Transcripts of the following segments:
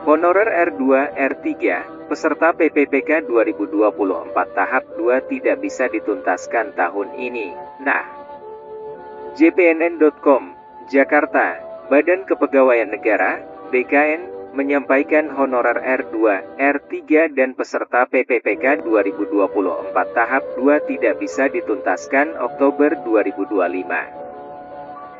Honorer R2, R3, peserta PPPK 2024 tahap 2 tidak bisa dituntaskan tahun ini. Nah, jpnn.com, Jakarta, Badan Kepegawaian Negara, BKN, menyampaikan honorer R2, R3 dan peserta PPPK 2024 tahap 2 tidak bisa dituntaskan Oktober 2025.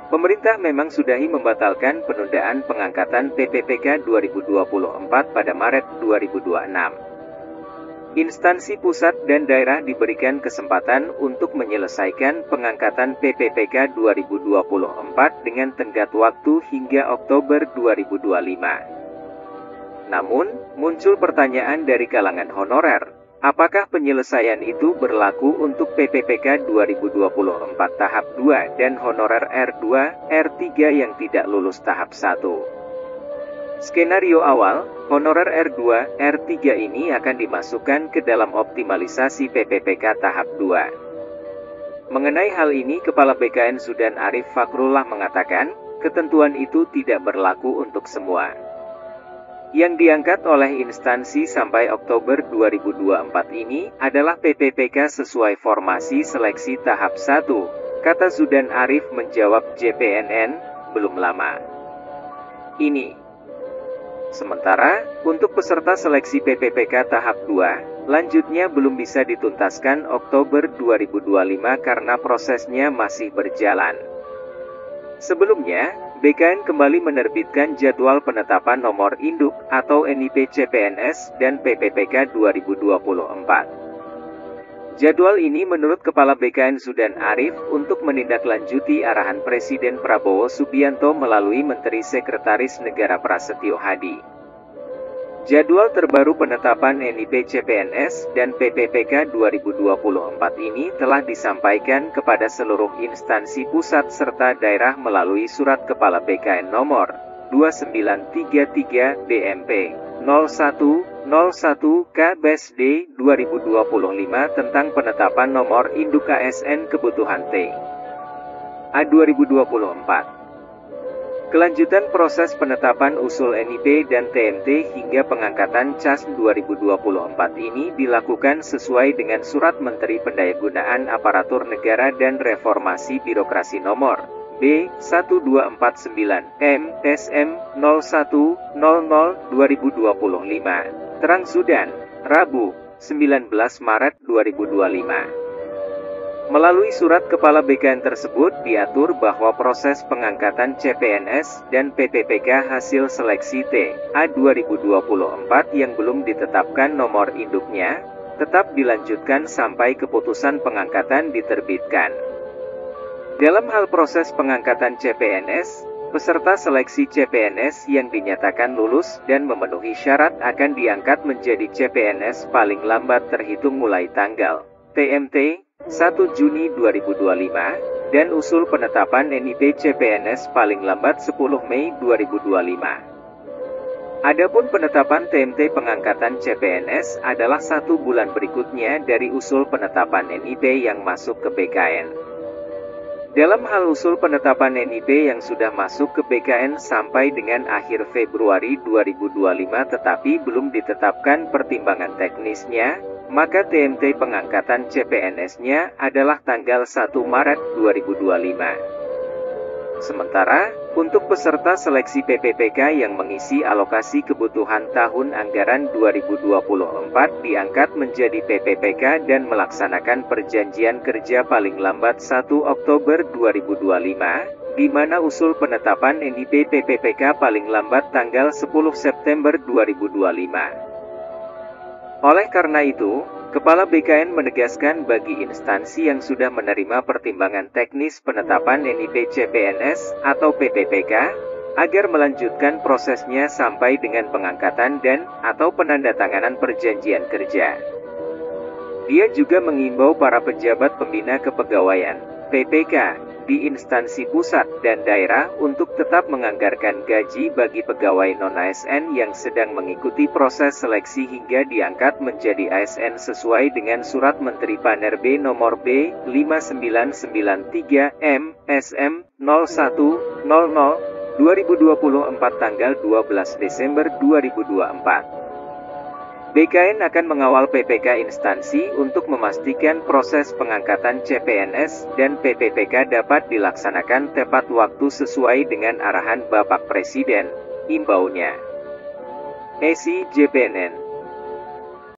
Pemerintah memang sudahi membatalkan penundaan pengangkatan PPPK 2024 pada Maret 2026. Instansi pusat dan daerah diberikan kesempatan untuk menyelesaikan pengangkatan PPPK 2024 dengan tenggat waktu hingga Oktober 2025. Namun, muncul pertanyaan dari kalangan honorer. Apakah penyelesaian itu berlaku untuk PPPK 2024 tahap 2 dan honorer R2, R3 yang tidak lulus tahap 1? Skenario awal, honorer R2, R3 ini akan dimasukkan ke dalam optimalisasi PPPK tahap 2. Mengenai hal ini, Kepala BKN Zudan Arief Fakrullah mengatakan, ketentuan itu tidak berlaku untuk semua. Yang diangkat oleh instansi sampai Oktober 2024 ini adalah PPPK sesuai formasi seleksi tahap 1, kata Zudan Arief menjawab JPNN, belum lama ini. Sementara, untuk peserta seleksi PPPK tahap 2, lanjutnya belum bisa dituntaskan Oktober 2025 karena prosesnya masih berjalan. Sebelumnya, BKN kembali menerbitkan jadwal penetapan nomor induk atau NIP CPNS dan PPPK 2024. Jadwal ini menurut Kepala BKN Zudan Arief untuk menindaklanjuti arahan Presiden Prabowo Subianto melalui Menteri Sekretaris Negara Prasetyo Hadi. Jadwal terbaru penetapan NIP CPNS dan PPPK 2024 ini telah disampaikan kepada seluruh instansi pusat serta daerah melalui Surat Kepala BKN nomor 2933 DMP 0101 KBSD 2025 tentang penetapan nomor induk ASN kebutuhan A 2024. Kelanjutan proses penetapan usul NIP dan TMT hingga pengangkatan CAS 2024 ini dilakukan sesuai dengan Surat Menteri Pendayagunaan Aparatur Negara dan Reformasi Birokrasi nomor B1249 M/SM 0100/2025, Terang Sudan, Rabu, 19 Maret 2025. Melalui surat Kepala BKN tersebut diatur bahwa proses pengangkatan CPNS dan PPPK hasil seleksi A 2024 yang belum ditetapkan nomor induknya, tetap dilanjutkan sampai keputusan pengangkatan diterbitkan. Dalam hal proses pengangkatan CPNS, peserta seleksi CPNS yang dinyatakan lulus dan memenuhi syarat akan diangkat menjadi CPNS paling lambat terhitung mulai tanggal TMT 1 Juni 2025, dan usul penetapan NIP CPNS paling lambat 10 Mei 2025. Adapun penetapan TMT pengangkatan CPNS adalah 1 bulan berikutnya dari usul penetapan NIP yang masuk ke BKN. Dalam hal usul penetapan NIP yang sudah masuk ke BKN sampai dengan akhir Februari 2025 tetapi belum ditetapkan pertimbangan teknisnya, maka TMT pengangkatan CPNS-nya adalah tanggal 1 Maret 2025. Sementara, untuk peserta seleksi PPPK yang mengisi alokasi kebutuhan tahun anggaran 2024 diangkat menjadi PPPK dan melaksanakan perjanjian kerja paling lambat 1 Oktober 2025, di mana usul penetapan NIP PPPK paling lambat tanggal 10 September 2025. Oleh karena itu, Kepala BKN menegaskan bagi instansi yang sudah menerima pertimbangan teknis penetapan NIP CPNS atau PPPK, agar melanjutkan prosesnya sampai dengan pengangkatan dan/atau penandatanganan perjanjian kerja. Dia juga mengimbau para pejabat pembina kepegawaian, PPK, di instansi pusat dan daerah untuk tetap menganggarkan gaji bagi pegawai non-ASN yang sedang mengikuti proses seleksi hingga diangkat menjadi ASN sesuai dengan Surat Menteri Paner B Nomor B 5993 M SM 0100 2024 tanggal 12 Desember 2024. BKN akan mengawal PPK instansi untuk memastikan proses pengangkatan CPNS dan PPPK dapat dilaksanakan tepat waktu sesuai dengan arahan Bapak Presiden, imbaunya. SI JPNN.